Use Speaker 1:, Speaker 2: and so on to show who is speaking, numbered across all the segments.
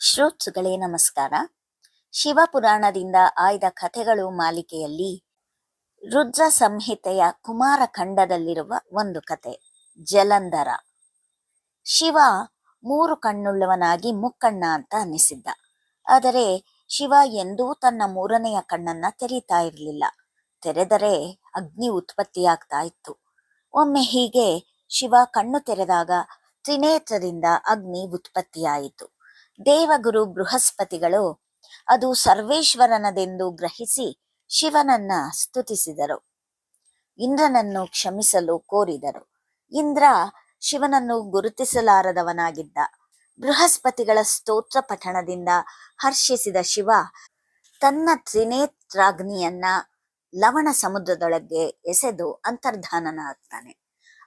Speaker 1: ಶ್ರೋತೃಗಳೇ ನಮಸ್ಕಾರ. ಶಿವಪುರಾಣದಿಂದ ಆಯ್ದ ಕಥೆಗಳು ಮಾಲಿಕೆಯಲ್ಲಿ ರುದ್ರ ಸಂಹಿತೆಯ ಕುಮಾರಖಂಡದಲ್ಲಿರುವ ಒಂದು ಕತೆ, ಜಲಂಧರ. ಶಿವ 3 ಕಣ್ಣುಳ್ಳವನಾಗಿ ಮುಕ್ಕಣ್ಣ ಅಂತ ಅನ್ನಿಸಿದ್ದ. ಆದರೆ ಶಿವ ಎಂದೂ ತನ್ನ 3ನೆಯ ಕಣ್ಣನ್ನ ತೆರೀತಾ ಇರಲಿಲ್ಲ. ತೆರೆದರೆ ಅಗ್ನಿ ಉತ್ಪತ್ತಿಯಾಗ್ತಾ ಇತ್ತು. ಒಮ್ಮೆ ಹೀಗೆ ಶಿವ ಕಣ್ಣು ತೆರೆದಾಗ ತ್ರಿನೇತ್ರದಿಂದ ಅಗ್ನಿ ಉತ್ಪತ್ತಿಯಾಯಿತು. ದೇವಗುರು ಬೃಹಸ್ಪತಿಗಳು ಅದು ಸರ್ವೇಶ್ವರನದೆಂದು ಗ್ರಹಿಸಿ ಶಿವನನ್ನ ಸ್ತುತಿಸಿದರು. ಇಂದ್ರನನ್ನು ಕ್ಷಮಿಸಲು ಕೋರಿದರು. ಇಂದ್ರ ಶಿವನನ್ನು ಗುರುತಿಸಲಾರದವನಾಗಿದ್ದ. ಬೃಹಸ್ಪತಿಗಳ ಸ್ತೋತ್ರ ಪಠಣದಿಂದ ಹರ್ಷಿಸಿದ ಶಿವ ತನ್ನ ತ್ರಿನೇತ್ರಾಗ್ನಿಯನ್ನ ಲವಣ ಸಮುದ್ರದೊಳಗೆ ಎಸೆದು ಅಂತರ್ಧಾನನಾಗ್ತಾನೆ.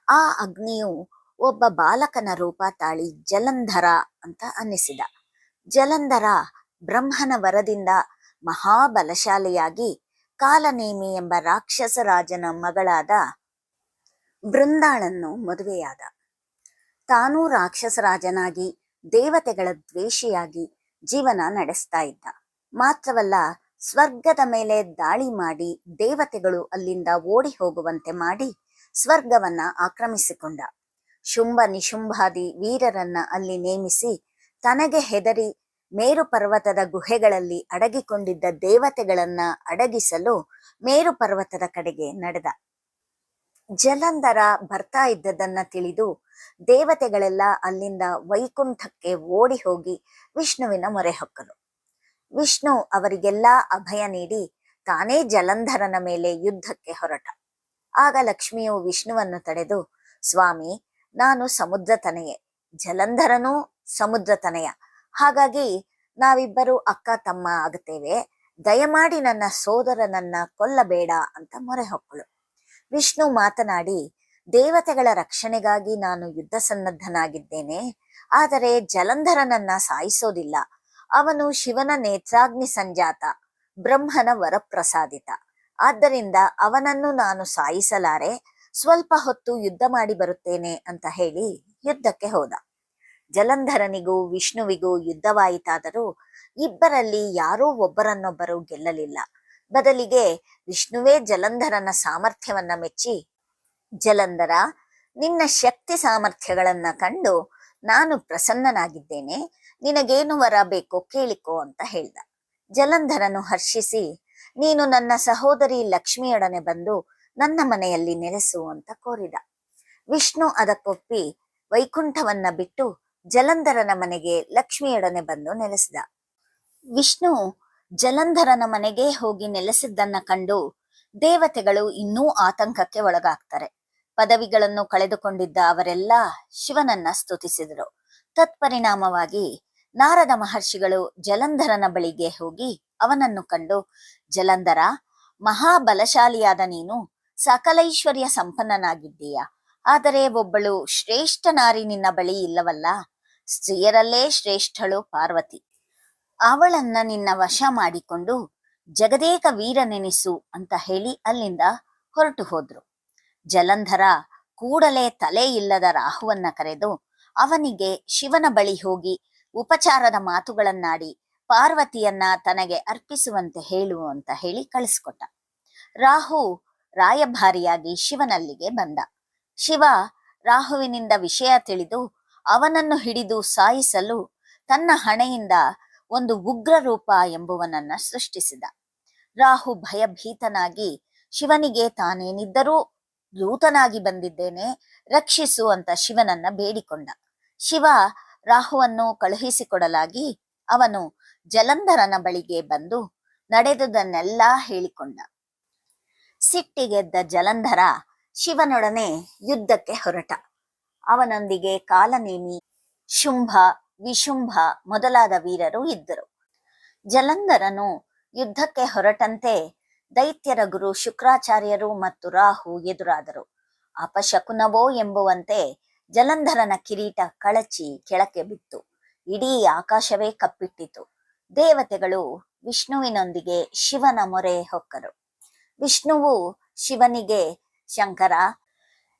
Speaker 1: ಆ ಅಗ್ನಿಯು ಒಬ್ಬ ಬಾಲಕನ ರೂಪ ತಾಳಿ ಜಲಂಧರ ಅಂತ ಅನ್ನಿಸಿದ. ಜಲಂಧರ ಬ್ರಹ್ಮನ ವರದಿಂದ ಮಹಾಬಲಶಾಲಿಯಾಗಿ ಕಾಲನೇಮಿ ಎಂಬ ರಾಕ್ಷಸ ರಾಜನ ಮಗಳಾದ ಬೃಂದಾಳನ್ನು ಮದುವೆಯಾದ. ತಾನೂ ರಾಕ್ಷಸರಾಜನಾಗಿ ದೇವತೆಗಳ ದ್ವೇಷಿಯಾಗಿ ಜೀವನ ನಡೆಸ್ತಾ ಇದ್ದ. ಮಾತ್ರವಲ್ಲ, ಸ್ವರ್ಗದ ಮೇಲೆ ದಾಳಿ ಮಾಡಿ ದೇವತೆಗಳು ಅಲ್ಲಿಂದ ಓಡಿ ಹೋಗುವಂತೆ ಮಾಡಿ ಸ್ವರ್ಗವನ್ನ ಆಕ್ರಮಿಸಿಕೊಂಡ. ಶುಂಭ ನಿಶುಂಭಾದಿ ವೀರರನ್ನ ಅಲ್ಲಿ ನೇಮಿಸಿ ತನಗೆ ಹೆದರಿ ಮೇರು ಪರ್ವತದ ಗುಹೆಗಳಲ್ಲಿ ಅಡಗಿಕೊಂಡಿದ್ದ ದೇವತೆಗಳನ್ನ ಅಡಗಿಸಲು ಮೇರು ಪರ್ವತದ ಕಡೆಗೆ ನಡೆದ. ಜಲಂಧರ ಬರ್ತಾ ಇದ್ದದನ್ನ ತಿಳಿದು ದೇವತೆಗಳೆಲ್ಲ ಅಲ್ಲಿಂದ ವೈಕುಂಠಕ್ಕೆ ಓಡಿ ಹೋಗಿ ವಿಷ್ಣುವಿನ ಮೊರೆ ಹೊಕ್ಕರು. ವಿಷ್ಣು ಅವರಿಗೆಲ್ಲ ಅಭಯ ನೀಡಿ ತಾನೇ ಜಲಂಧರನ ಮೇಲೆ ಯುದ್ಧಕ್ಕೆ ಹೊರಟ. ಆಗ ಲಕ್ಷ್ಮಿಯು ವಿಷ್ಣುವನ್ನು ತಡೆದು, ಸ್ವಾಮಿ, ನಾನು ಸಮುದ್ರ ತನಯೆ, ಜಲಂಧರನೂ ಸಮುದ್ರ ತನಯ, ಹಾಗಾಗಿ ನಾವಿಬ್ಬರು ಅಕ್ಕ ತಮ್ಮ ಆಗುತ್ತೇವೆ, ದಯಮಾಡಿ ನನ್ನ ಸೋದರನನ್ನ ಕೊಲ್ಲಬೇಡ ಅಂತ ಮೊರೆ ಹೊಕ್ಕಳು. ವಿಷ್ಣು ಮಾತನಾಡಿ, ದೇವತೆಗಳ ರಕ್ಷಣೆಗಾಗಿ ನಾನು ಯುದ್ಧ ಸನ್ನದ್ಧನಾಗಿದ್ದೇನೆ, ಆದರೆ ಜಲಂಧರನನ್ನ ಸಾಯಿಸೋದಿಲ್ಲ. ಅವನು ಶಿವನ ನೇತ್ರಾಗ್ನಿ ಸಂಜಾತ, ಬ್ರಹ್ಮನ ವರಪ್ರಸಾದಿತ. ಆದ್ದರಿಂದ ಅವನನ್ನು ನಾನು ಸಾಯಿಸಲಾರೆ, ಸ್ವಲ್ಪ ಹೊತ್ತು ಯುದ್ಧ ಮಾಡಿ ಬರುತ್ತೇನೆ ಅಂತ ಹೇಳಿ ಯುದ್ಧಕ್ಕೆ ಹೋದ. ಜಲಂಧರನಿಗೂ ವಿಷ್ಣುವಿಗೂ ಯುದ್ಧವಾಯಿತಾದರೂ ಇಬ್ಬರಲ್ಲಿ ಯಾರೂ ಒಬ್ಬರನ್ನೊಬ್ಬರು ಗೆಲ್ಲಲಿಲ್ಲ. ಬದಲಿಗೆ ವಿಷ್ಣುವೇ ಜಲಂಧರನ ಸಾಮರ್ಥ್ಯವನ್ನ ಮೆಚ್ಚಿ, ಜಲಂಧರ, ನಿನ್ನ ಶಕ್ತಿ ಸಾಮರ್ಥ್ಯಗಳನ್ನ ಕಂಡು ನಾನು ಪ್ರಸನ್ನನಾಗಿದ್ದೇನೆ, ನಿನಗೇನು ವರ ಬೇಕೋ ಕೇಳಿಕೋ ಅಂತ ಹೇಳ್ದ. ಜಲಂಧರನು ಹರ್ಷಿಸಿ, ನೀನು ನನ್ನ ಸಹೋದರಿ ಲಕ್ಷ್ಮಿಯೊಡನೆ ಬಂದು ನನ್ನ ಮನೆಯಲ್ಲಿ ನೆಲೆಸು ಅಂತ ಕೋರಿದ. ವಿಷ್ಣು ಅದಕ್ಕೊಪ್ಪಿ ವೈಕುಂಠವನ್ನ ಬಿಟ್ಟು ಜಲಂಧರನ ಮನೆಗೆ ಲಕ್ಷ್ಮಿಯೊಡನೆ ಬಂದು ನೆಲೆಸಿದ. ವಿಷ್ಣು ಜಲಂಧರನ ಮನೆಗೆ ಹೋಗಿ ನೆಲೆಸಿದ್ದನ್ನ ಕಂಡು ದೇವತೆಗಳು ಇನ್ನೂ ಆತಂಕಕ್ಕೆ ಒಳಗಾಗ್ತಾರೆ. ಪದವಿಗಳನ್ನು ಕಳೆದುಕೊಂಡಿದ್ದ ಅವರೆಲ್ಲ ಶಿವನನ್ನ ಸ್ತುತಿಸಿದರು. ತತ್ಪರಿಣಾಮವಾಗಿ ನಾರದ ಮಹರ್ಷಿಗಳು ಜಲಂಧರನ ಬಳಿಗೆ ಹೋಗಿ ಅವನನ್ನು ಕಂಡು, ಜಲಂಧರ, ಮಹಾಬಲಶಾಲಿಯಾದ ನೀನು ಸಕಲೈಶ್ವರ್ಯ ಸಂಪನ್ನನಾಗಿದ್ದೀಯ, ಆದರೆ ಒಬ್ಬಳು ಶ್ರೇಷ್ಠ ನಾರಿ ನಿನ್ನ ಬಳಿ ಇಲ್ಲವಲ್ಲ. ಸ್ತ್ರೀಯರಲ್ಲೇ ಶ್ರೇಷ್ಠಳು ಪಾರ್ವತಿ. ಅವಳನ್ನ ನಿನ್ನ ವಶ ಮಾಡಿಕೊಂಡು ಜಗದೇಕ ವೀರನೆನಿಸು ಅಂತ ಹೇಳಿ ಅಲ್ಲಿಂದ ಹೊರಟು ಹೋದ್ರು. ಜಲಂಧರ ಕೂಡಲೇ ತಲೆ ಇಲ್ಲದ ರಾಹುವನ್ನ ಕರೆದು ಅವನಿಗೆ ಶಿವನ ಬಳಿ ಹೋಗಿ ಉಪಚಾರದ ಮಾತುಗಳನ್ನಾಡಿ ಪಾರ್ವತಿಯನ್ನ ತನಗೆ ಅರ್ಪಿಸುವಂತೆ ಹೇಳು ಅಂತ ಹೇಳಿ ಕಳಿಸ್ಕೊಟ್ಟ. ರಾಹು ರಾಯಭಾರಿಯಾಗಿ ಶಿವನಲ್ಲಿಗೆ ಬಂದ. ಶಿವ ರಾಹುವಿನಿಂದ ವಿಷಯ ತಿಳಿದು ಅವನನ್ನು ಹಿಡಿದು ಸಾಯಿಸಲು ತನ್ನ ಹಣೆಯಿಂದ ಒಂದು ಉಗ್ರ ರೂಪ ಎಂಬುವನನ್ನ ಸೃಷ್ಟಿಸಿದ. ರಾಹು ಭಯಭೀತನಾಗಿ ಶಿವನಿಗೆ ತಾನೇನಿದ್ದರೂ ದೂತನಾಗಿ ಬಂದಿದ್ದೇನೆ, ರಕ್ಷಿಸು ಅಂತ ಶಿವನನ್ನ ಬೇಡಿಕೊಂಡ. ಶಿವ ರಾಹುವನ್ನು ಕಳುಹಿಸಿಕೊಡಲಾಗಿ ಅವನು ಜಲಂಧರನ ಬಳಿಗೆ ಬಂದು ನಡೆದುದನ್ನೆಲ್ಲ ಹೇಳಿಕೊಂಡ. ಸಿಟ್ಟಿಗೆದ್ದ ಜಲಂಧರ ಶಿವನೊಡನೆ ಯುದ್ಧಕ್ಕೆ ಹೊರಟ. ಅವನೊಂದಿಗೆ ಕಾಲನೇಮಿ, ಶುಂಭ, ವಿಶುಂಭ ಮೊದಲಾದ ವೀರರು ಇದ್ದರು. ಜಲಂಧರನು ಯುದ್ಧಕ್ಕೆ ಹೊರಟಂತೆ ದೈತ್ಯರ ಗುರು ಶುಕ್ರಾಚಾರ್ಯರು ಮತ್ತು ರಾಹು ಎದುರಾದರು. ಅಪಶಕುನವೋ ಎಂಬುವಂತೆ ಜಲಂಧರನ ಕಿರೀಟ ಕಳಚಿ ಕೆಳಕ್ಕೆ ಬಿತ್ತು. ಇಡೀ ಆಕಾಶವೇ ಕಪ್ಪಿಟ್ಟಿತು. ದೇವತೆಗಳು ವಿಷ್ಣುವಿನೊಂದಿಗೆ ಶಿವನ ಮೊರೆ ಹೊಕ್ಕರು. ವಿಷ್ಣುವು ಶಿವನಿಗೆ, ಶಂಕರ,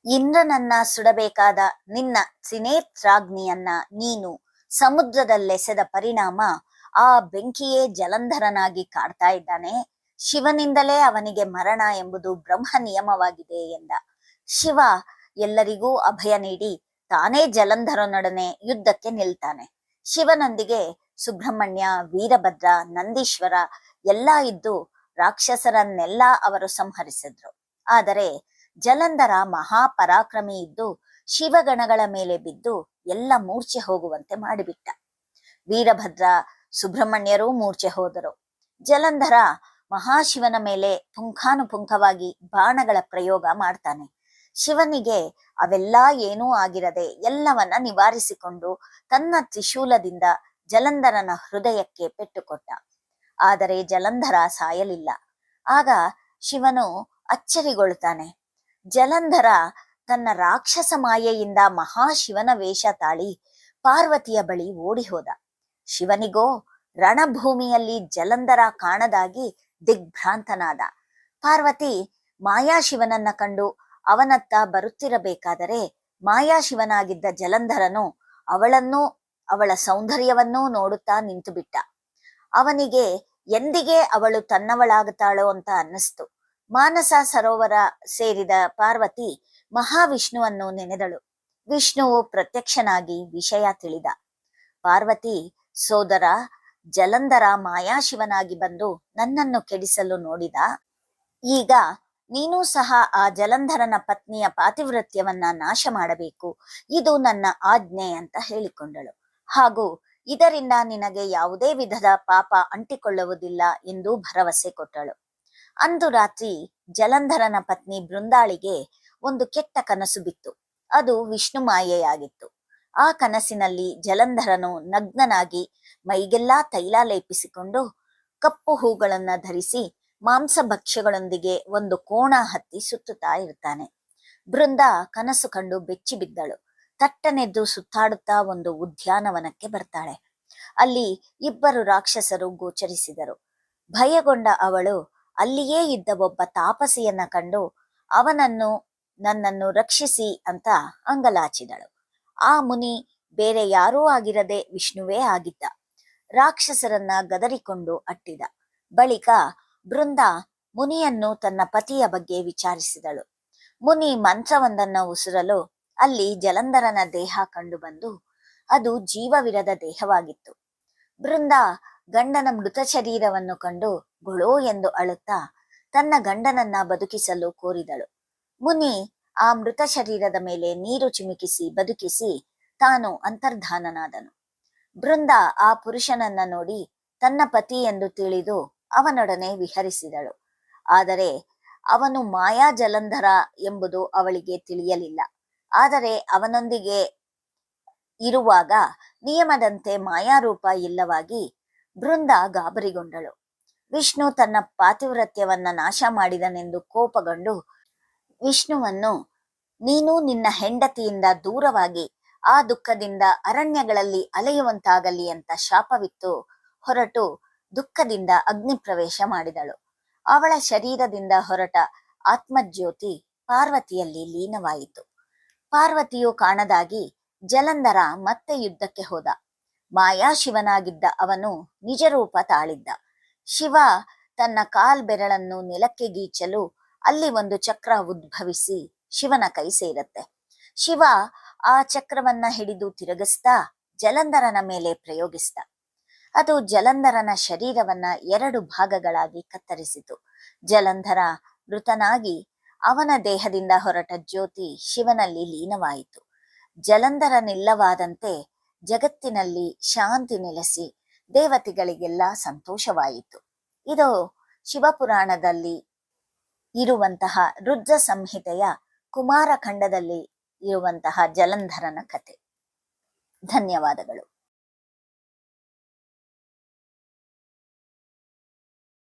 Speaker 1: ಇಂದ್ರನನ್ನ ಸುಡಬೇಕಾದ ನಿನ್ನ ತ್ರಿನೇತ್ರಾಗ್ನಿಯನ್ನ ನೀನು ಸಮುದ್ರದಲ್ಲೆಸೆದ ಪರಿಣಾಮ ಆ ಬೆಂಕಿಯೇ ಜಲಂಧರನಾಗಿ ಕಾಡ್ತಾ ಇದ್ದಾನೆ. ಶಿವನಿಂದಲೇ ಅವನಿಗೆ ಮರಣ ಎಂಬುದು ಬ್ರಹ್ಮ ನಿಯಮವಾಗಿದೆ ಎಂದ. ಶಿವ ಎಲ್ಲರಿಗೂ ಅಭಯ ನೀಡಿ ತಾನೇ ಜಲಂಧರನೊಡನೆ ಯುದ್ಧಕ್ಕೆ ನಿಲ್ತಾನೆ. ಶಿವನೊಂದಿಗೆ ಸುಬ್ರಹ್ಮಣ್ಯ, ವೀರಭದ್ರ, ನಂದೀಶ್ವರ ಎಲ್ಲ ಇದ್ದು ರಾಕ್ಷಸರನ್ನೆಲ್ಲ ಅವರು ಸಂಹರಿಸಿದ್ರು. ಆದರೆ ಜಲಂಧರ ಮಹಾಪರಾಕ್ರಮಿ ಇದ್ದು ಶಿವಗಣಗಳ ಮೇಲೆ ಬಿದ್ದು ಎಲ್ಲ ಮೂರ್ಛೆ ಹೋಗುವಂತೆ ಮಾಡಿಬಿಟ್ಟ. ವೀರಭದ್ರ, ಸುಬ್ರಹ್ಮಣ್ಯರೂ ಮೂರ್ಛೆ ಹೋದರು. ಜಲಂಧರ ಮಹಾಶಿವನ ಮೇಲೆ ಪುಂಖಾನುಪುಂಖವಾಗಿ ಬಾಣಗಳ ಪ್ರಯೋಗ ಮಾಡ್ತಾನೆ. ಶಿವನಿಗೆ ಅವೆಲ್ಲ ಏನೂ ಆಗಿರದೆ ಎಲ್ಲವನ್ನ ನಿವಾರಿಸಿಕೊಂಡು ತನ್ನ ತ್ರಿಶೂಲದಿಂದ ಜಲಂಧರನ ಹೃದಯಕ್ಕೆ ಪೆಟ್ಟು ಕೊಟ್ಟ. ಆದರೆ ಜಲಂಧರ ಸಾಯಲಿಲ್ಲ. ಆಗ ಶಿವನು ಅಚ್ಚರಿಗೊಳ್ತಾನೆ. ಜಲಂಧರ ತನ್ನ ರಾಕ್ಷಸ ಮಾಯೆಯಿಂದ ಮಹಾಶಿವನ ವೇಷ ತಾಳಿ ಪಾರ್ವತಿಯ ಬಳಿ ಓಡಿ ಹೋದ. ಶಿವನಿಗೋ ರಣಭೂಮಿಯಲ್ಲಿ ಜಲಂಧರ ಕಾಣದಾಗಿ ದಿಗ್ಭ್ರಾಂತನಾದ. ಪಾರ್ವತಿ ಮಾಯಾಶಿವನನ್ನ ಕಂಡು ಅವನತ್ತ ಬರುತ್ತಿರಬೇಕಾದರೆ ಮಾಯಾಶಿವನಾಗಿದ್ದ ಜಲಂಧರನು ಅವಳನ್ನೂ ಅವಳ ಸೌಂದರ್ಯವನ್ನೂ ನೋಡುತ್ತಾ ನಿಂತು ಬಿಟ್ಟ. ಅವನಿಗೆ ಎಂದಿಗೆ ಅವಳು ತನ್ನವಳಾಗುತ್ತಾಳೋ ಅಂತ ಅನ್ನಿಸ್ತು. ಮಾನಸ ಸರೋವರ ಸೇರಿದ ಪಾರ್ವತಿ ಮಹಾವಿಷ್ಣುವನ್ನು ನೆನೆದಳು. ವಿಷ್ಣುವು ಪ್ರತ್ಯಕ್ಷನಾಗಿ ವಿಷಯ ತಿಳಿದ. ಪಾರ್ವತಿ, ಸೋದರ, ಜಲಂಧರ ಮಾಯಾಶಿವನಾಗಿ ಬಂದು ನನ್ನನ್ನು ಕೆಡಿಸಲು ನೋಡಿದ. ಈಗ ನೀನೂ ಸಹ ಆ ಜಲಂಧರನ ಪತ್ನಿಯ ಪಾತಿವ್ರತ್ಯವನ್ನ ನಾಶ ಮಾಡಬೇಕು, ಇದು ನನ್ನ ಆಜ್ಞೆ ಅಂತ ಹೇಳಿಕೊಂಡಳು. ಹಾಗೂ ಇದರಿಂದ ನಿನಗೆ ಯಾವುದೇ ವಿಧದ ಪಾಪ ಅಂಟಿಕೊಳ್ಳುವುದಿಲ್ಲ ಎಂದು ಭರವಸೆ ಕೊಟ್ಟಳು. ಅಂದು ರಾತ್ರಿ ಜಲಂಧರನ ಪತ್ನಿ ಬೃಂದಾಳಿಗೆ ಒಂದು ಕೆಟ್ಟ ಕನಸು ಬಿತ್ತು. ಅದು ವಿಷ್ಣು ಮಾಯೆಯಾಗಿತ್ತು. ಆ ಕನಸಿನಲ್ಲಿ ಜಲಂಧರನು ನಗ್ನನಾಗಿ ಮೈಗೆಲ್ಲಾ ತೈಲ ಲೇಪಿಸಿಕೊಂಡು ಕಪ್ಪು ಹೂಗಳನ್ನ ಧರಿಸಿ ಮಾಂಸ ಭಕ್ಷ್ಯಗಳೊಂದಿಗೆ ಒಂದು ಕೋಣ ಹತ್ತಿ ಸುತ್ತುತ್ತಾ ಇರ್ತಾನೆ. ಬೃಂದ ಕನಸು ಕಂಡು ಬೆಚ್ಚಿ ಬಿದ್ದಳು. ತಟ್ಟನೆದ್ದು ಸುತ್ತಾಡುತ್ತಾ ಒಂದು ಉದ್ಯಾನವನಕ್ಕೆ ಬರ್ತಾಳೆ. ಅಲ್ಲಿ ಇಬ್ಬರು ರಾಕ್ಷಸರು ಗೋಚರಿಸಿದರು. ಭಯಗೊಂಡ ಅವಳು ಅಲ್ಲಿಯೇ ಇದ್ದ ಒಬ್ಬ ತಾಪಸಿಯನ್ನ ಕಂಡು ಅವನನ್ನು ನನ್ನನ್ನು ರಕ್ಷಿಸಿ ಅಂತ ಅಂಗಲಾಚಿದಳು. ಆ ಮುನಿ ಬೇರೆ ಯಾರೂ ಆಗಿರದೆ ವಿಷ್ಣುವೇ ಆಗಿದ್ದ. ರಾಕ್ಷಸರನ್ನ ಗದರಿಕೊಂಡು ಅಟ್ಟಿದ. ಬಳಿಕ ಬೃಂದ ಮುನಿಯನ್ನು ತನ್ನ ಪತಿಯ ಬಗ್ಗೆ ವಿಚಾರಿಸಿದಳು. ಮುನಿ ಮಂತ್ರವೊಂದನ್ನು ಉಸಿರಲು ಅಲ್ಲಿ ಜಲಂಧರನ ದೇಹ ಕಂಡು ಬಂದು ಅದು ಜೀವವಿರದ ದೇಹವಾಗಿತ್ತು. ಬೃಂದ ಗಂಡನ ಮೃತ ಶರೀರವನ್ನು ಕಂಡು ಗೊಳೋ ಎಂದು ಅಳುತ್ತಾ ತನ್ನ ಗಂಡನನ್ನ ಬದುಕಿಸಲು ಕೋರಿದಳು. ಮುನಿ ಆ ಮೃತ ಶರೀರದ ಮೇಲೆ ನೀರು ಚಿಮುಕಿಸಿ ಬದುಕಿಸಿ ತಾನು ಅಂತರ್ಧಾನನಾದನು. ಬೃಂದ ಆ ಪುರುಷನನ್ನ ನೋಡಿ ತನ್ನ ಪತಿ ಎಂದು ತಿಳಿದು ಅವನೊಡನೆ ವಿಹರಿಸಿದಳು. ಆದರೆ ಅವನು ಮಾಯಾ ಜಲಂಧರ ಎಂಬುದು ಅವಳಿಗೆ ತಿಳಿಯಲಿಲ್ಲ. ಆದರೆ ಅವನೊಂದಿಗೆ ಇರುವಾಗ ನಿಯಮದಂತೆ ಮಾಯಾರೂಪ ಇಲ್ಲವಾಗಿ ಬೃಂದ ಗಾಬರಿಗೊಂಡಳು. ವಿಷ್ಣು ತನ್ನ ಪಾತಿವ್ರತ್ಯವನ್ನ ನಾಶ ಮಾಡಿದನೆಂದು ಕೋಪಗೊಂಡು ವಿಷ್ಣುವನ್ನು ನೀನು ನಿನ್ನ ಹೆಂಡತಿಯಿಂದ ದೂರವಾಗಿ ಆ ದುಃಖದಿಂದ ಅರಣ್ಯಗಳಲ್ಲಿ ಅಲೆಯುವಂತಾಗಲಿ ಅಂತ ಶಾಪವಿತ್ತು ಹೊರಟು ದುಃಖದಿಂದ ಅಗ್ನಿ ಪ್ರವೇಶ ಮಾಡಿದಳು. ಅವಳ ಶರೀರದಿಂದ ಹೊರಟ ಆತ್ಮಜ್ಯೋತಿ ಪಾರ್ವತಿಯಲ್ಲಿ ಲೀನವಾಯಿತು. ಪಾರ್ವತಿಯು ಕಾಣದಾಗಿ ಜಲಂಧರ ಮತ್ತೆ ಯುದ್ಧಕ್ಕೆ ಹೋದ. ಮಾಯಾಶಿವನಾಗಿದ್ದ ಅವನು ನಿಜರೂಪ ತಾಳಿದ್ದ. ಶಿವ ತನ್ನ ಕಾಲ್ಬೆರಳನ್ನು ನೆಲಕ್ಕೆ ಗೀಚಲು ಅಲ್ಲಿ ಒಂದು ಚಕ್ರ ಉದ್ಭವಿಸಿ ಶಿವನ ಕೈ ಸೇರತ್ತೆ. ಶಿವ ಆ ಚಕ್ರವನ್ನ ಹಿಡಿದು ತಿರುಗಿಸ್ತಾ ಜಲಂಧರನ ಮೇಲೆ ಪ್ರಯೋಗಿಸಿದ. ಅದು ಜಲಂಧರನ ಶರೀರವನ್ನ 2 ಭಾಗಗಳಾಗಿ ಕತ್ತರಿಸಿತು. ಜಲಂಧರ ಮೃತನಾಗಿ ಅವನ ದೇಹದಿಂದ ಹೊರಟ ಜ್ಯೋತಿ ಶಿವನಲ್ಲಿ ಲೀನವಾಯಿತು. ಜಲಂಧರನಿಲ್ಲವಾದಂತೆ ಜಗತ್ತಿನಲ್ಲಿ ಶಾಂತಿ ನೆಲೆಸಿ ದೇವತೆಗಳಿಗೆಲ್ಲ ಸಂತೋಷವಾಯಿತು. ಇದು ಶಿವಪುರಾಣದಲ್ಲಿ ಇರುವಂತಹ ರುದ್ರ ಸಂಹಿತೆಯ ಕುಮಾರಖಂಡದಲ್ಲಿ ಇರುವಂತಹ ಜಲಂಧರನ ಕಥೆ. ಧನ್ಯವಾದಗಳು.